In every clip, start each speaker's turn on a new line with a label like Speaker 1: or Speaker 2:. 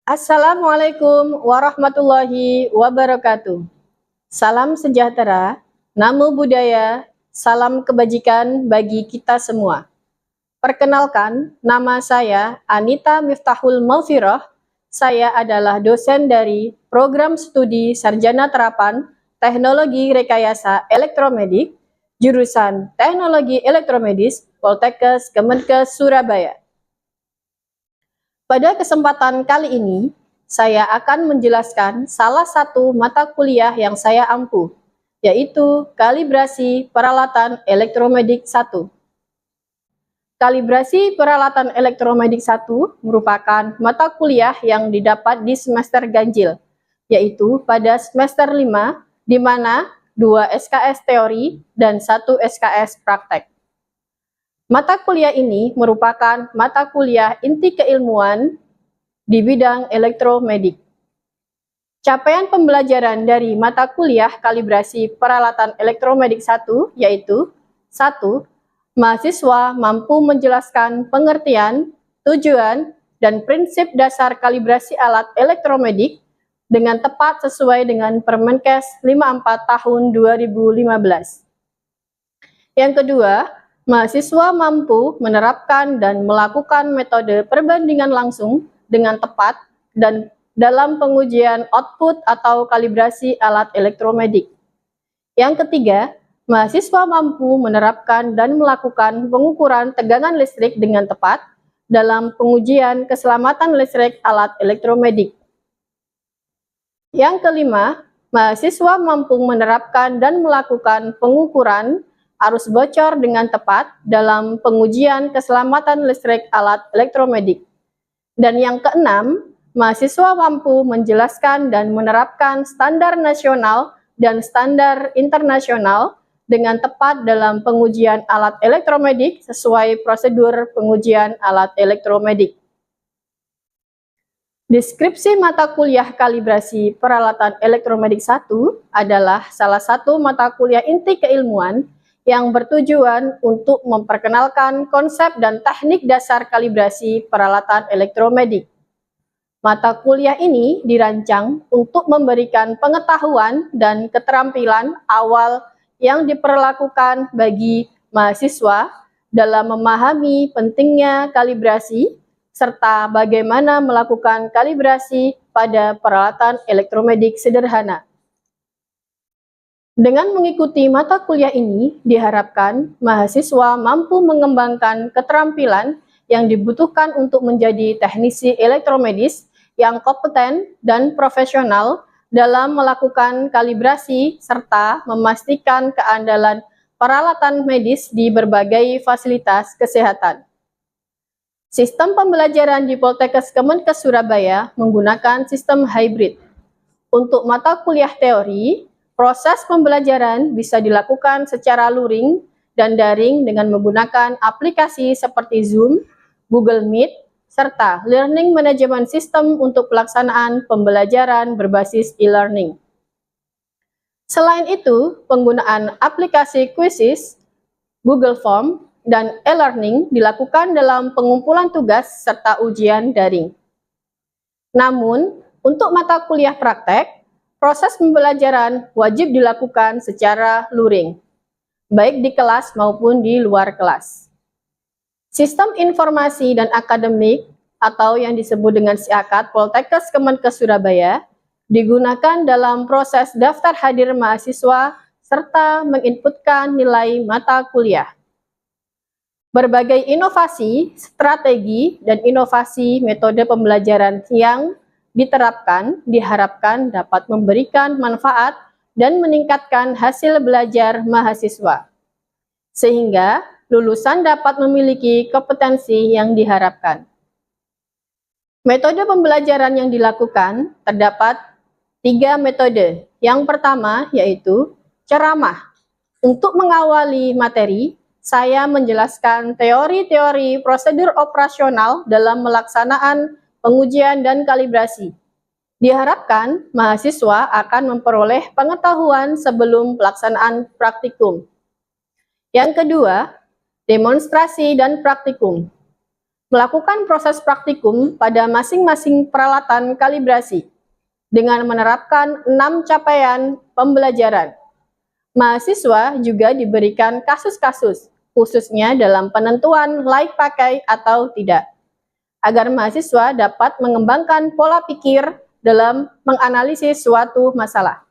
Speaker 1: Assalamualaikum warahmatullahi wabarakatuh. Salam sejahtera, namo buddhaya, salam kebajikan bagi kita semua. Perkenalkan, nama saya Anita Miftahul Maufirah. Saya adalah dosen dari Program Studi Sarjana Terapan Teknologi Rekayasa Elektromedik, jurusan Teknologi Elektromedis, Poltekkes Kemenkes Surabaya. Pada kesempatan kali ini, saya akan menjelaskan salah satu mata kuliah yang saya ampu, yaitu Kalibrasi Peralatan Elektromedik 1. Kalibrasi Peralatan Elektromedik 1 merupakan mata kuliah yang didapat di semester ganjil, yaitu pada semester 5, di mana 2 SKS teori dan 1 SKS praktek. Mata kuliah ini merupakan mata kuliah inti keilmuan di bidang elektromedik. Capaian pembelajaran dari mata kuliah Kalibrasi Peralatan Elektromedik 1 yaitu 1. Mahasiswa mampu menjelaskan pengertian, tujuan, dan prinsip dasar kalibrasi alat elektromedik dengan tepat sesuai dengan Permenkes 54 tahun 2015. Yang kedua, mahasiswa mampu menerapkan dan melakukan metode perbandingan langsung dengan tepat dan dalam pengujian output atau kalibrasi alat elektromedik. Yang ketiga, mahasiswa mampu menerapkan dan melakukan pengukuran tegangan listrik dengan tepat dalam pengujian keselamatan listrik alat elektromedik. Yang kelima, mahasiswa mampu menerapkan dan melakukan pengukuran arus bocor dengan tepat dalam pengujian keselamatan listrik alat elektromedik. Dan yang keenam, mahasiswa mampu menjelaskan dan menerapkan standar nasional dan standar internasional dengan tepat dalam pengujian alat elektromedik sesuai prosedur pengujian alat elektromedik. Deskripsi mata kuliah Kalibrasi Peralatan Elektromedik 1 adalah salah satu mata kuliah inti keilmuan yang bertujuan untuk memperkenalkan konsep dan teknik dasar kalibrasi peralatan elektromedik. Mata kuliah ini dirancang untuk memberikan pengetahuan dan keterampilan awal yang diperlakukan bagi mahasiswa dalam memahami pentingnya kalibrasi serta bagaimana melakukan kalibrasi pada peralatan elektromedik sederhana. Dengan mengikuti mata kuliah ini, diharapkan mahasiswa mampu mengembangkan keterampilan yang dibutuhkan untuk menjadi teknisi elektromedis yang kompeten dan profesional dalam melakukan kalibrasi serta memastikan keandalan peralatan medis di berbagai fasilitas kesehatan. Sistem pembelajaran di Poltekkes Kemenkes Surabaya menggunakan sistem hybrid. Untuk mata kuliah teori, proses pembelajaran bisa dilakukan secara luring dan daring dengan menggunakan aplikasi seperti Zoom, Google Meet, serta Learning Management System untuk pelaksanaan pembelajaran berbasis e-learning. Selain itu, penggunaan aplikasi Quizzes, Google Form, dan e-learning dilakukan dalam pengumpulan tugas serta ujian daring. Namun, untuk mata kuliah praktek, proses pembelajaran wajib dilakukan secara luring, baik di kelas maupun di luar kelas. Sistem Informasi dan Akademik atau yang disebut dengan SIAKAD Poltekkes Kemenkes Surabaya digunakan dalam proses daftar hadir mahasiswa serta menginputkan nilai mata kuliah. Berbagai inovasi, strategi, dan inovasi metode pembelajaran yang diterapkan diharapkan dapat memberikan manfaat dan meningkatkan hasil belajar mahasiswa, sehingga lulusan dapat memiliki kompetensi yang diharapkan. Metode pembelajaran yang dilakukan terdapat 3 metode. Yang pertama yaitu ceramah. Untuk mengawali materi, saya menjelaskan teori-teori prosedur operasional dalam melaksanaan pengujian dan kalibrasi. Diharapkan mahasiswa akan memperoleh pengetahuan sebelum pelaksanaan praktikum. Yang kedua, demonstrasi dan praktikum. Melakukan proses praktikum pada masing-masing peralatan kalibrasi dengan menerapkan 6 capaian pembelajaran. Mahasiswa juga diberikan kasus-kasus, khususnya dalam penentuan layak pakai atau tidak, agar mahasiswa dapat mengembangkan pola pikir dalam menganalisis suatu masalah.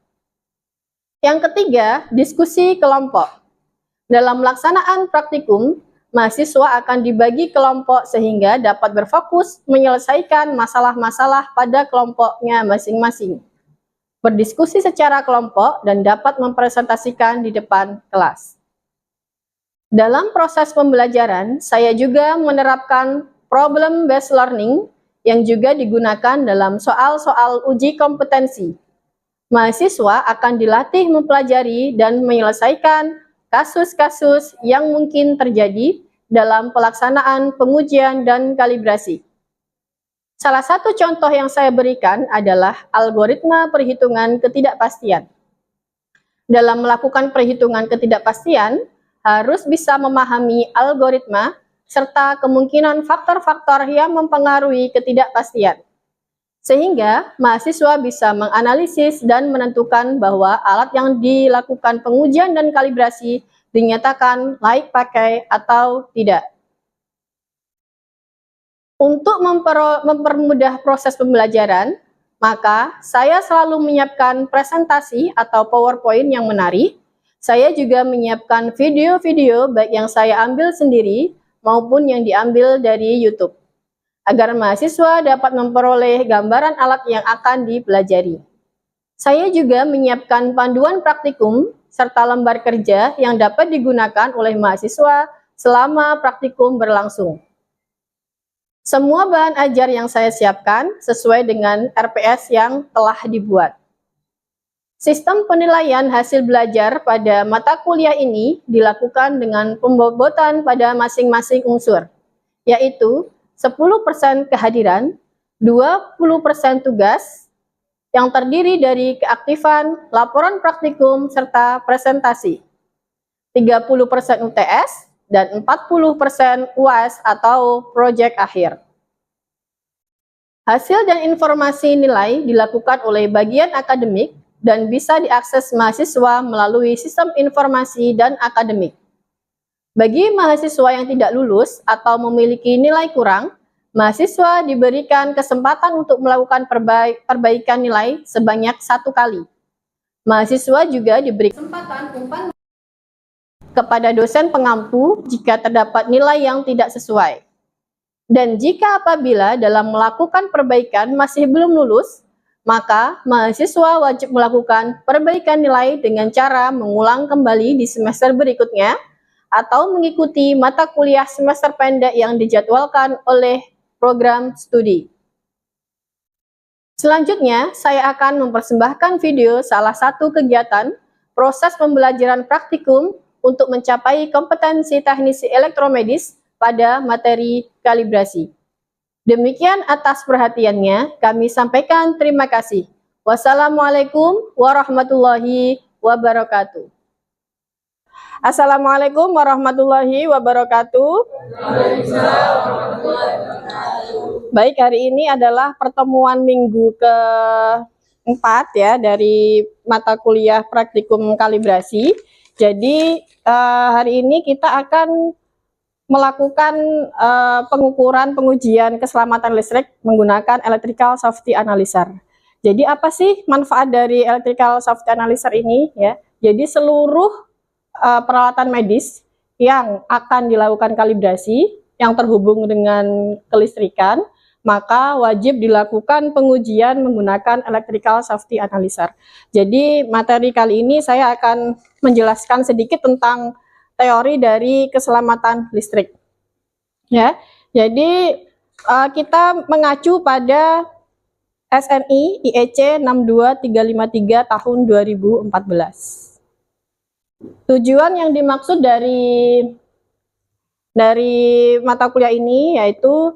Speaker 1: Yang ketiga, diskusi kelompok. Dalam pelaksanaan praktikum, mahasiswa akan dibagi kelompok sehingga dapat berfokus menyelesaikan masalah-masalah pada kelompoknya masing-masing, berdiskusi secara kelompok, dan dapat mempresentasikan di depan kelas. Dalam proses pembelajaran, saya juga menerapkan problem-based learning yang juga digunakan dalam soal-soal uji kompetensi. Mahasiswa akan dilatih mempelajari dan menyelesaikan kasus-kasus yang mungkin terjadi dalam pelaksanaan pengujian dan kalibrasi. Salah satu contoh yang saya berikan adalah algoritma perhitungan ketidakpastian. Dalam melakukan perhitungan ketidakpastian, harus bisa memahami algoritma serta kemungkinan faktor-faktor yang mempengaruhi ketidakpastian, sehingga mahasiswa bisa menganalisis dan menentukan bahwa alat yang dilakukan pengujian dan kalibrasi dinyatakan layak pakai atau tidak. Untuk mempermudah proses pembelajaran, maka saya selalu menyiapkan presentasi atau PowerPoint yang menarik. Saya juga menyiapkan video-video baik yang saya ambil sendiri maupun yang diambil dari YouTube, agar mahasiswa dapat memperoleh gambaran alat yang akan dipelajari. Saya juga menyiapkan panduan praktikum serta lembar kerja yang dapat digunakan oleh mahasiswa selama praktikum berlangsung. Semua bahan ajar yang saya siapkan sesuai dengan RPS yang telah dibuat. Sistem penilaian hasil belajar pada mata kuliah ini dilakukan dengan pembobotan pada masing-masing unsur, yaitu 10% kehadiran, 20% tugas, yang terdiri dari keaktifan, laporan praktikum, serta presentasi, 30% UTS, dan 40% UAS atau proyek akhir. Hasil dan informasi nilai dilakukan oleh bagian akademik dan bisa diakses mahasiswa melalui sistem informasi dan akademik. Bagi mahasiswa yang tidak lulus atau memiliki nilai kurang, mahasiswa diberikan kesempatan untuk melakukan perbaikan nilai sebanyak 1 kali. Mahasiswa juga diberi kesempatan umpan kepada dosen pengampu jika terdapat nilai yang tidak sesuai. Dan jika apabila dalam melakukan perbaikan masih belum lulus, maka mahasiswa wajib melakukan perbaikan nilai dengan cara mengulang kembali di semester berikutnya atau mengikuti mata kuliah semester pendek yang dijadwalkan oleh program studi. Selanjutnya, saya akan mempersembahkan video salah satu kegiatan proses pembelajaran praktikum untuk mencapai kompetensi teknisi elektromedis pada materi kalibrasi. Demikian atas perhatiannya, kami sampaikan terima kasih. Wassalamualaikum warahmatullahi wabarakatuh. Assalamualaikum warahmatullahi wabarakatuh. Baik, hari ini adalah pertemuan minggu ke-4 ya dari mata kuliah praktikum kalibrasi. Jadi hari ini kita akan melakukan pengujian keselamatan listrik menggunakan electrical safety analyzer. Jadi apa sih manfaat dari electrical safety analyzer ini ya? Jadi seluruh peralatan medis yang akan dilakukan kalibrasi yang terhubung dengan kelistrikan, maka wajib dilakukan pengujian menggunakan electrical safety analyzer. Jadi materi kali ini saya akan menjelaskan sedikit tentang teori dari keselamatan listrik. Ya, jadi kita mengacu pada SNI IEC 62353 tahun 2014. Tujuan yang dimaksud dari mata kuliah ini yaitu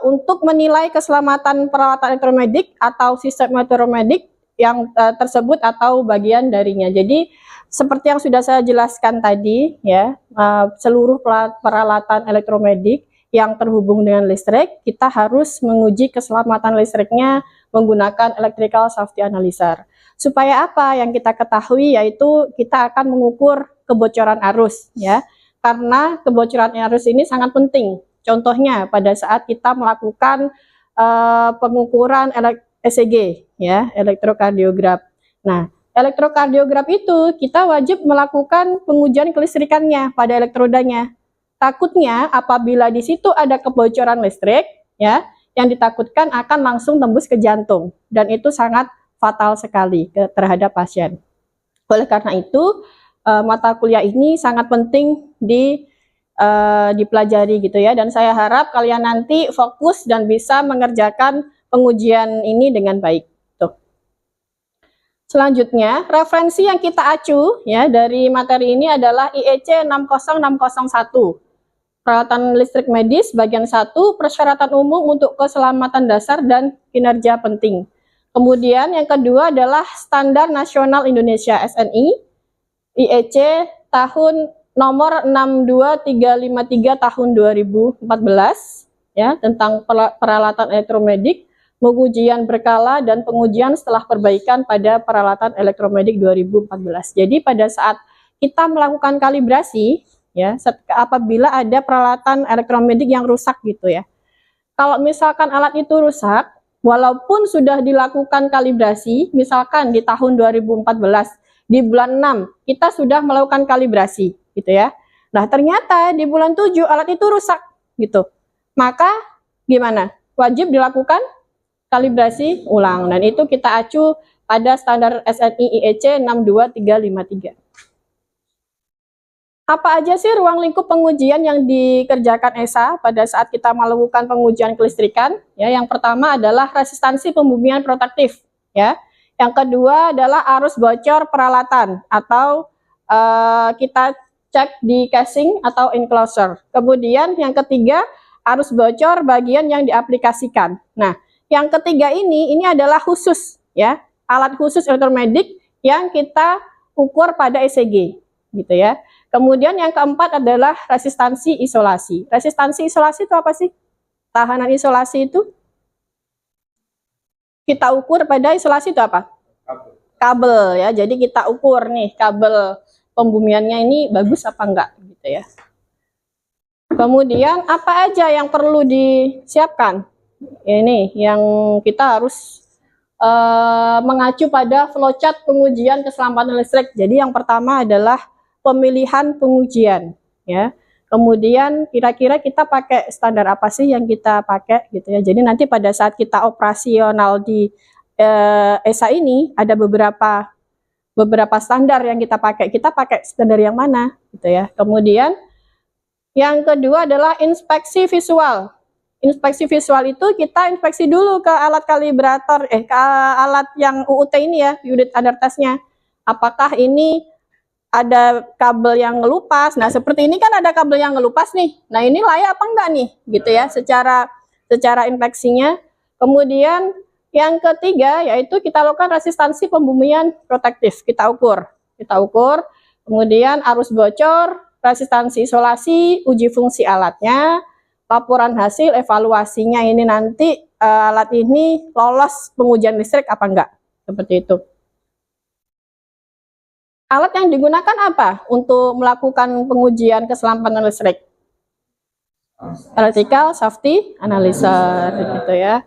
Speaker 1: untuk menilai keselamatan peralatan elektromedik atau sistem elektromedik yang tersebut atau bagian darinya. Jadi seperti yang sudah saya jelaskan tadi ya, seluruh peralatan elektromedik yang terhubung dengan listrik, kita harus menguji keselamatan listriknya menggunakan electrical safety analyzer. Supaya apa? Yang kita ketahui yaitu kita akan mengukur kebocoran arus, ya. Karena kebocoran arus ini sangat penting. Contohnya pada saat kita melakukan pengukuran ECG, ya, elektrokardiograf. Nah, elektrokardiograf itu kita wajib melakukan pengujian kelistrikannya pada elektrodanya. Takutnya apabila di situ ada kebocoran listrik, ya, yang ditakutkan akan langsung tembus ke jantung, dan itu sangat fatal sekali terhadap pasien. Oleh karena itu, mata kuliah ini sangat penting dipelajari gitu ya, dan saya harap kalian nanti fokus dan bisa mengerjakan pengujian ini dengan baik. Tuh. Selanjutnya, referensi yang kita acu ya dari materi ini adalah IEC 60601. Peralatan listrik medis bagian 1, persyaratan umum untuk keselamatan dasar dan kinerja penting. Kemudian yang kedua adalah Standar Nasional Indonesia SNI, IEC tahun nomor 62353 tahun 2014, ya, tentang peralatan elektromedik, pengujian berkala dan pengujian setelah perbaikan pada peralatan elektromedik 2014. Jadi pada saat kita melakukan kalibrasi, ya, apabila ada peralatan elektromedik yang rusak gitu ya. Kalau misalkan alat itu rusak, walaupun sudah dilakukan kalibrasi, misalkan di tahun 2014, di bulan 6, kita sudah melakukan kalibrasi gitu ya. Nah, ternyata di bulan 7 alat itu rusak gitu. Maka gimana? Wajib dilakukan kalibrasi ulang, dan itu kita acu pada standar SNI IEC 62353. Apa aja sih ruang lingkup pengujian yang dikerjakan ESA pada saat kita melakukan pengujian kelistrikan? Ya, yang pertama adalah resistansi pembumian protektif, ya. Yang kedua adalah arus bocor peralatan atau kita cek di casing atau enclosure. Kemudian yang ketiga, arus bocor bagian yang diaplikasikan. Nah, yang ketiga ini adalah khusus, ya, alat khusus elektromedik yang kita ukur pada ECG, gitu ya. Kemudian yang keempat adalah resistansi isolasi. Resistansi isolasi itu apa sih? Tahanan isolasi itu kita ukur pada isolasi itu apa? Kabel, ya. Jadi kita ukur nih kabel pembumiannya ini bagus apa enggak gitu ya. Kemudian apa aja yang perlu disiapkan? Ini yang kita harus mengacu pada flowchart pengujian keselamatan listrik. Jadi yang pertama adalah pemilihan pengujian, ya. Kemudian kira-kira kita pakai standar apa sih yang kita pakai gitu ya. Jadi nanti pada saat kita operasional di ESA ini ada beberapa standar yang kita pakai. Kita pakai standar yang mana gitu ya. Kemudian yang kedua adalah inspeksi visual. Inspeksi visual itu kita inspeksi dulu ke alat kalibrator, ke alat yang UUT ini ya, unit under testnya. Apakah ini ada kabel yang ngelupas. Nah, seperti ini kan ada kabel yang ngelupas nih. Nah, ini layak apa enggak nih? Gitu ya, secara inspeksinya. Kemudian yang ketiga yaitu kita lakukan resistansi pembumian protektif. Kita ukur. Kemudian arus bocor, resistansi isolasi, uji fungsi alatnya, laporan hasil evaluasinya ini nanti alat ini lolos pengujian listrik apa enggak. Seperti itu. Alat yang digunakan apa untuk melakukan pengujian keselamatan listrik? Electrical safety analyzer gitu ya.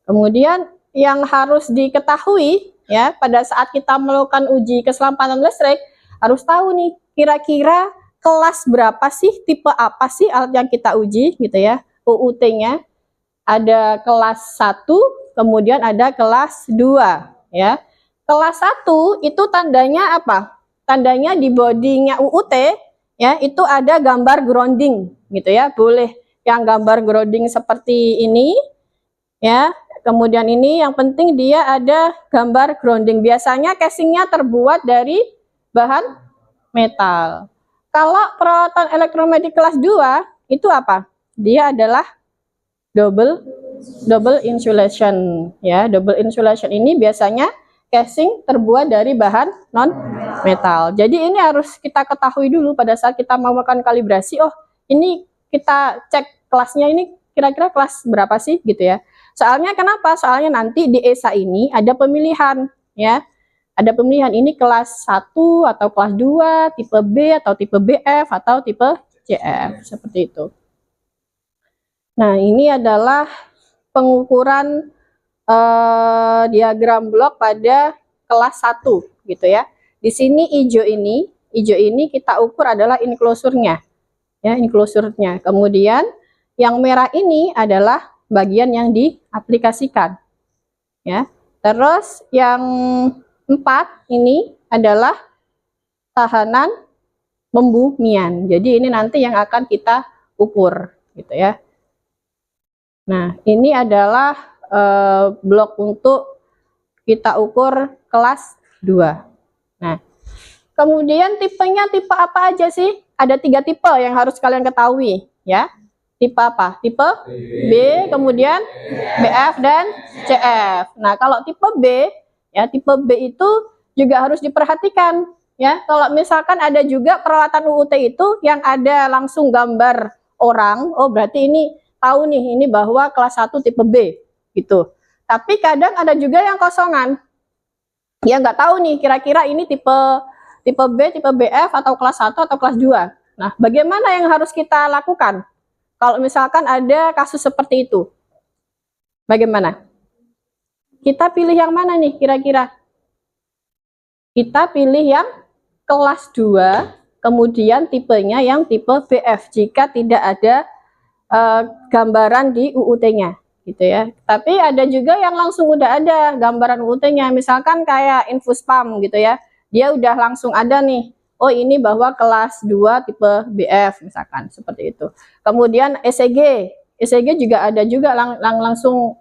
Speaker 1: Kemudian yang harus diketahui ya pada saat kita melakukan uji keselamatan listrik, harus tahu nih kira-kira kelas berapa sih, tipe apa sih alat yang kita uji gitu ya. UUT-nya ada kelas 1, kemudian ada kelas 2 ya. Kelas 1 itu tandanya apa? Tandanya di bodinya UUT ya, itu ada gambar grounding gitu ya. Boleh yang gambar grounding seperti ini ya. Kemudian ini yang penting dia ada gambar grounding. Biasanya casingnya terbuat dari bahan metal. Kalau peralatan elektromedik kelas 2 itu apa? Dia adalah double insulation ya. Double insulation ini biasanya casing terbuat dari bahan non metal. Jadi ini harus kita ketahui dulu pada saat kita melakukan kalibrasi. Oh, ini kita cek kelasnya ini kira-kira kelas berapa sih gitu ya. Soalnya kenapa? Soalnya nanti di ESA ini ada pemilihan ya. Ada pemilihan ini kelas 1 atau kelas 2, tipe B atau tipe BF atau tipe CF, seperti itu. Nah, ini adalah pengukuran diagram blok pada kelas 1 gitu ya. Di sini hijau ini kita ukur adalah enclosure-nya. Ya, enclosure-nya. Kemudian yang merah ini adalah bagian yang diaplikasikan. Ya. Terus yang 4 ini adalah tahanan pembumian. Jadi ini nanti yang akan kita ukur gitu ya. Nah, ini adalah blok untuk kita ukur kelas 2. Nah, kemudian tipenya tipe apa aja sih? Ada 3 tipe yang harus kalian ketahui ya. Tipe apa? Tipe B, kemudian BF dan CF. Nah, kalau tipe B ya, tipe B itu juga harus diperhatikan ya. Kalau misalkan ada juga peralatan UUT itu yang ada langsung gambar orang, oh berarti ini tahu nih ini bahwa kelas 1 tipe B gitu. Tapi kadang ada juga yang kosongan. Ya nggak tahu nih kira-kira ini tipe B, tipe BF atau kelas 1 atau kelas 2. Nah, bagaimana yang harus kita lakukan? Kalau misalkan ada kasus seperti itu. Bagaimana? Kita pilih yang mana nih kira-kira? Kita pilih yang kelas 2, kemudian tipenya yang tipe BF jika tidak ada gambaran di UUT-nya gitu ya. Tapi ada juga yang langsung udah ada gambaran UUT-nya, misalkan kayak Infuspam gitu ya. Dia udah langsung ada nih. Oh, ini bahwa kelas 2 tipe BF misalkan seperti itu. Kemudian ECG juga ada juga langsung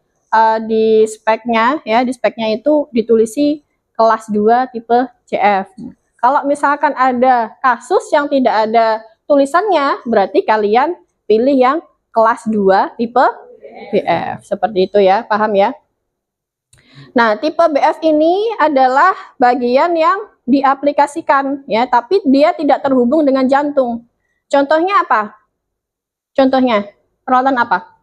Speaker 1: di speknya ya, di speknya itu ditulisi kelas 2 tipe CF. Kalau misalkan ada kasus yang tidak ada tulisannya, berarti kalian pilih yang kelas 2 tipe BF. Seperti itu ya, paham ya? Nah, tipe BF ini adalah bagian yang diaplikasikan ya, tapi dia tidak terhubung dengan jantung. Contohnya apa? Contohnya, peralatan apa?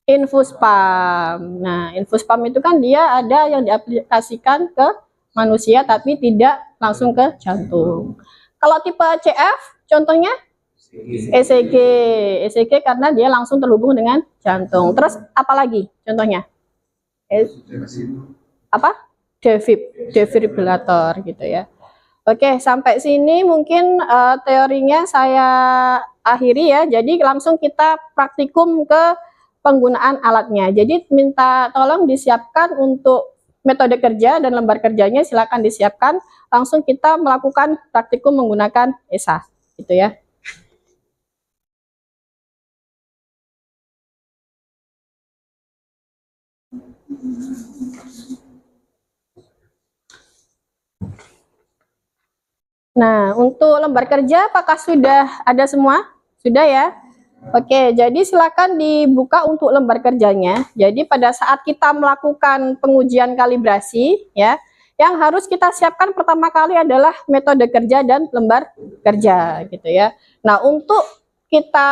Speaker 1: Infuspam. Nah, Infuspam itu kan dia ada yang diaplikasikan ke manusia tapi tidak langsung ke jantung. Kalau tipe CF, contohnya ECG karena dia langsung terhubung dengan jantung. Terus apa lagi contohnya? Apa? Defibrilator gitu ya. Oke, sampai sini mungkin teorinya saya akhiri ya. Jadi langsung kita praktikum ke penggunaan alatnya. Jadi minta tolong disiapkan untuk metode kerja dan lembar kerjanya, silakan disiapkan. Langsung kita melakukan praktikum menggunakan ESA gitu ya. Nah, untuk lembar kerja apakah sudah ada semua? Sudah ya? Oke, jadi silakan dibuka untuk lembar kerjanya. Jadi pada saat kita melakukan pengujian kalibrasi ya, yang harus kita siapkan pertama kali adalah metode kerja dan lembar kerja gitu ya. Nah, untuk kita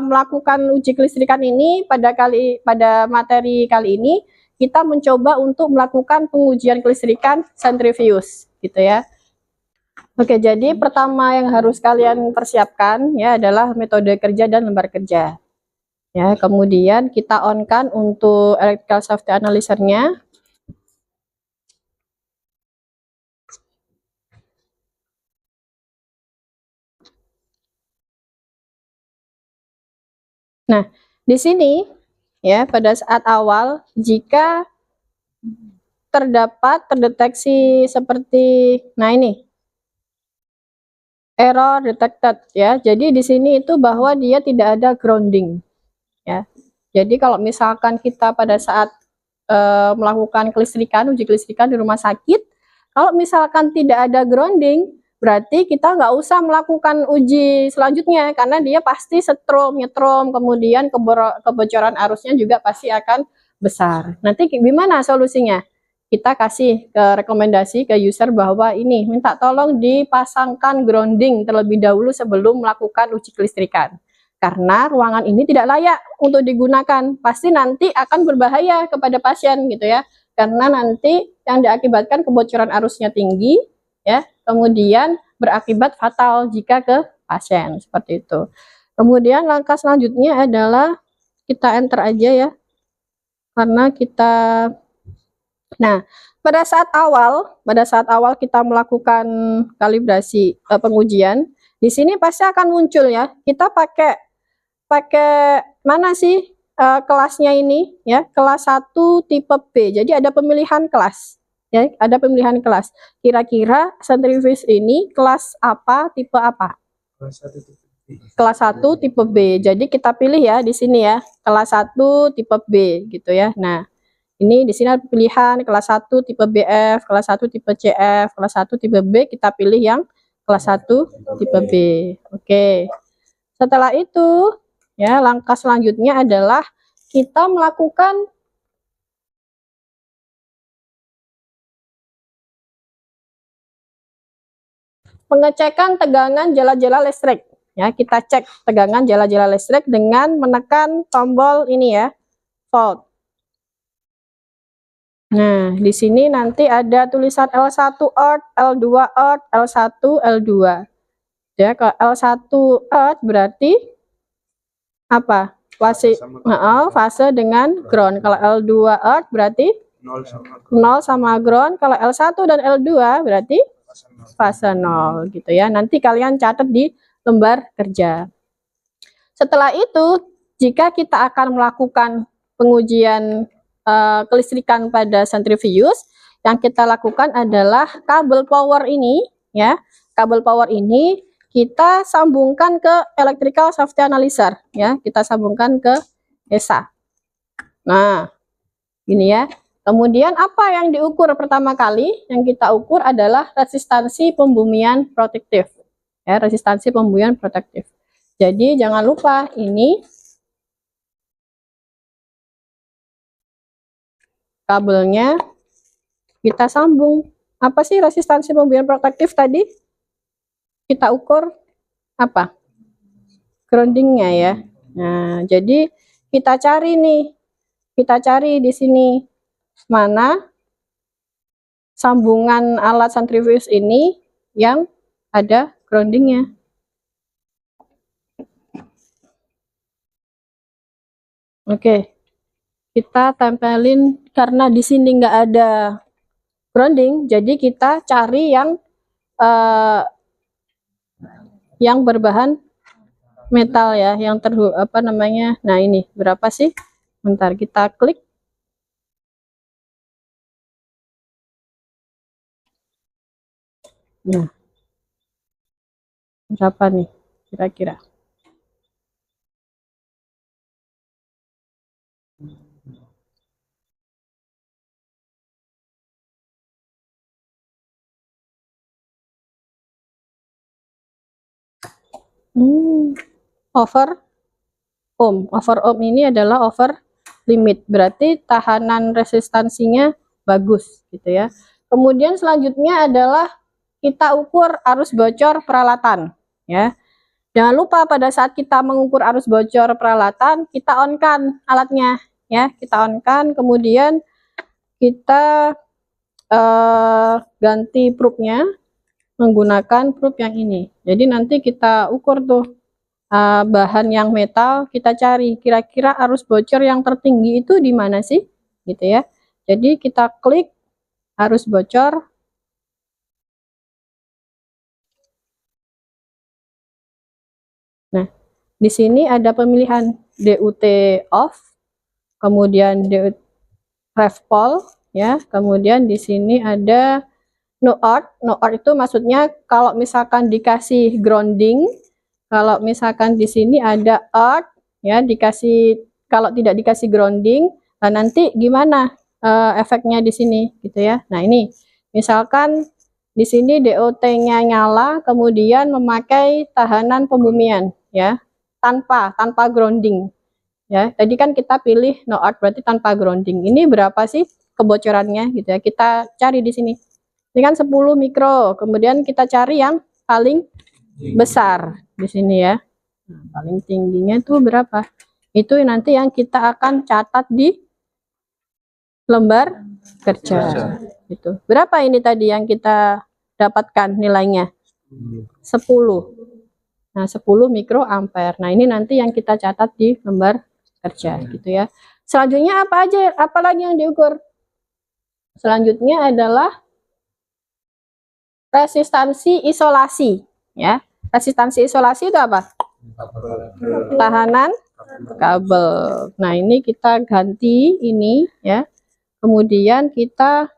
Speaker 1: melakukan uji kelistrikan ini pada materi kali ini kita mencoba untuk melakukan pengujian kelistrikan sentrifuge gitu ya. Oke, jadi pertama yang harus kalian persiapkan ya adalah metode kerja dan lembar kerja. Ya, kemudian kita on-kan untuk electrical safety analyzer-nya. Nah, di sini ya pada saat awal jika terdeteksi seperti ini error detected ya. Jadi di sini itu bahwa dia tidak ada grounding ya. Jadi kalau misalkan kita pada saat melakukan uji kelistrikan di rumah sakit, kalau misalkan tidak ada grounding, berarti kita nggak usah melakukan uji selanjutnya karena dia pasti nyetrum, kemudian kebocoran arusnya juga pasti akan besar. Nanti gimana solusinya? Kita kasih rekomendasi ke user bahwa ini minta tolong dipasangkan grounding terlebih dahulu sebelum melakukan uji kelistrikan. karena ruangan ini tidak layak untuk digunakan. Pasti nanti akan berbahaya kepada pasien gitu ya. Karena nanti yang diakibatkan kebocoran arusnya tinggi ya, kemudian berakibat fatal jika ke pasien seperti itu. Kemudian langkah selanjutnya adalah kita enter aja ya. Karena kita pada saat awal kita melakukan kalibrasi pengujian, di sini pasti akan muncul ya. Kita pakai mana sih kelasnya ini ya? Kelas 1 tipe B. Jadi ada pemilihan kelas ya, ada pemilihan kelas. Kira-kira sentrifuge ini kelas apa, tipe apa? Kelas 1 tipe B. Jadi kita pilih ya di sini ya, kelas 1 tipe B gitu ya. Nah, ini di sini ada pilihan kelas 1 tipe BF, kelas 1 tipe CF, kelas 1 tipe B, kita pilih yang kelas 1 tipe B. Oke. Setelah itu, ya, langkah selanjutnya adalah kita melakukan pengecekan tegangan jala-jala listrik. Ya, kita cek tegangan jala-jala listrik dengan menekan tombol ini ya, volt. Nah, di sini nanti ada tulisan L1 earth, L2 earth, L1, L2. Ya, kalau L1 earth berarti apa? Fase dengan ground. Kalau L2 earth berarti 0 sama ground. Kalau L1 dan L2 berarti fase 0 gitu ya. Nanti kalian catat di lembar kerja. Setelah itu, jika kita akan melakukan pengujian kelistrikan pada sentrifuge, yang kita lakukan adalah kabel power ini ya. Kabel power ini kita sambungkan ke electrical safety analyzer ya, kita sambungkan ke ESA. Nah, ini ya. Kemudian apa yang diukur pertama kali? Yang kita ukur adalah resistansi pembumian protektif. Ya, resistansi pembumian protektif. Jadi jangan lupa ini kabelnya kita sambung. Apa sih resistansi pembumian protektif tadi? Kita ukur apa? Groundingnya ya. Nah, jadi kita cari nih. Kita cari di sini mana sambungan alat sentrifuge ini yang ada groundingnya. Oke. Kita tempelin, karena di sini nggak ada grounding, jadi kita cari yang berbahan metal ya, yang nah ini berapa sih? Bentar, kita klik. Nah, berapa nih kira-kira? Over ohm ini adalah over limit, berarti tahanan resistansinya bagus gitu ya. Kemudian selanjutnya adalah kita ukur arus bocor peralatan ya. Jangan lupa pada saat kita mengukur arus bocor peralatan, kita on-kan alatnya ya, kita on-kan, kemudian kita ganti probe-nya menggunakan probe yang ini. Jadi nanti kita ukur tuh bahan yang metal, kita cari kira-kira arus bocor yang tertinggi itu di mana sih gitu ya. Jadi kita klik arus bocor. Nah, di sini ada pemilihan DUT off, kemudian DUT ref pole ya, kemudian di sini ada no earth. No earth itu maksudnya kalau misalkan dikasih grounding, kalau misalkan di sini ada earth ya, kalau tidak dikasih grounding, nah nanti gimana efeknya di sini gitu ya. Nah, ini misalkan di sini DOT-nya nyala, kemudian memakai tahanan pembumian ya, tanpa grounding ya. Tadi kan kita pilih no earth, berarti tanpa grounding. Ini berapa sih kebocorannya gitu ya. Kita cari di sini. Ini kan 10 mikro, kemudian kita cari yang paling besar di sini ya. Nah, paling tingginya itu berapa? Itu nanti yang kita akan catat di lembar kerja. Gitu. Berapa ini tadi yang kita dapatkan nilainya? 10. Nah, 10 mikroampere. Nah, ini nanti yang kita catat di lembar kerja gitu ya. Selanjutnya apa aja? Apa lagi yang diukur? Selanjutnya adalah resistansi isolasi ya. Resistansi isolasi itu apa? Tahanan kabel. Nah, ini kita ganti ini ya. Kemudian kita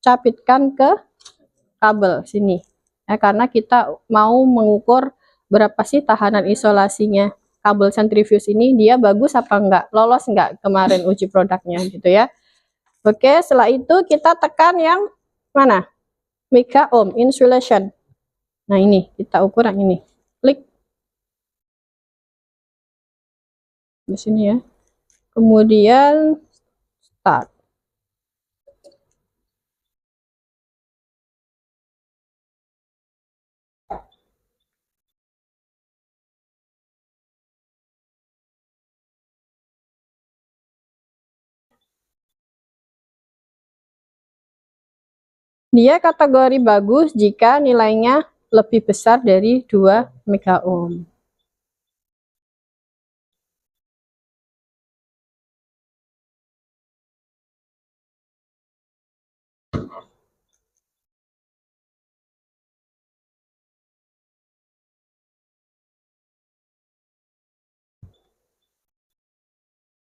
Speaker 1: capitkan ke kabel sini. Ya, karena kita mau mengukur berapa sih tahanan isolasinya kabel sentrifuge ini, dia bagus apa enggak, lolos enggak kemarin uji produknya gitu ya. Oke, setelah itu kita tekan yang mana? Mega ohm insulation. Nah, ini kita ukur yang ini. Klik di sini ya. Kemudian start. Dia kategori bagus jika nilainya lebih besar dari 2 mega ohm.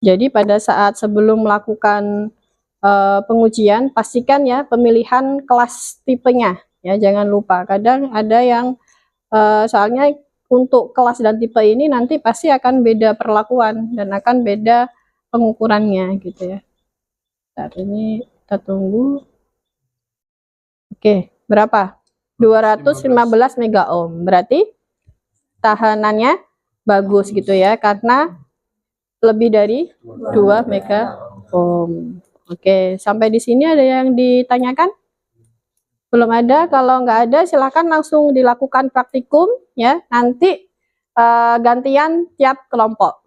Speaker 1: Jadi pada saat sebelum melakukan pengujian, pastikan ya pemilihan kelas tipenya ya, jangan lupa. Kadang ada yang soalnya untuk kelas dan tipe ini nanti pasti akan beda perlakuan dan akan beda pengukurannya gitu ya. Saat ini kita tunggu. Oke, berapa? 215 mega ohm. Berarti tahanannya bagus gitu ya, karena lebih dari 2 mega ohm. Oke, sampai di sini ada yang ditanyakan? Belum ada? Kalau nggak ada, silahkan langsung dilakukan praktikum ya. Nanti gantian tiap kelompok.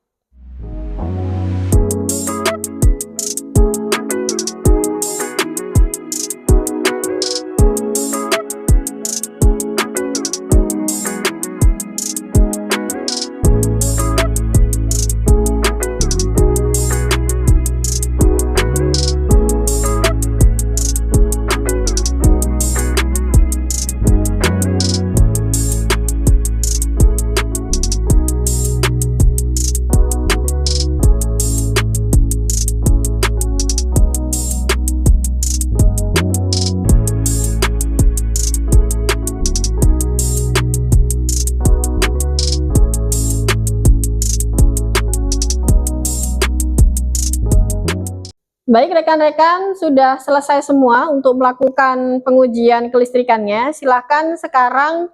Speaker 1: Baik rekan-rekan, sudah selesai semua untuk melakukan pengujian kelistrikannya. Silakan sekarang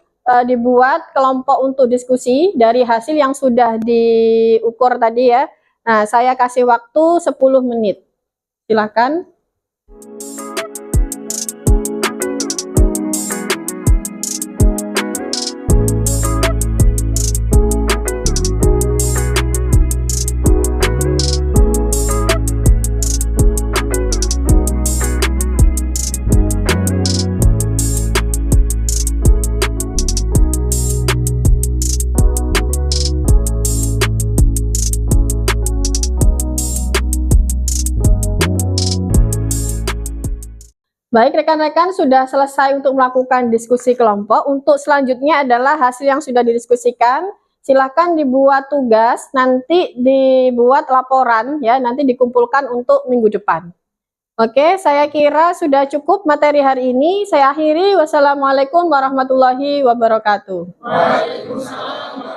Speaker 1: dibuat kelompok untuk diskusi dari hasil yang sudah diukur tadi ya. Nah, saya kasih waktu 10 menit. Silakan. Baik rekan-rekan, sudah selesai untuk melakukan diskusi kelompok. Untuk selanjutnya adalah hasil yang sudah didiskusikan. Silahkan dibuat tugas, nanti dibuat laporan ya, nanti dikumpulkan untuk minggu depan. Oke, saya kira sudah cukup materi hari ini. Saya akhiri. Wassalamualaikum warahmatullahi wabarakatuh. Waalaikumsalam.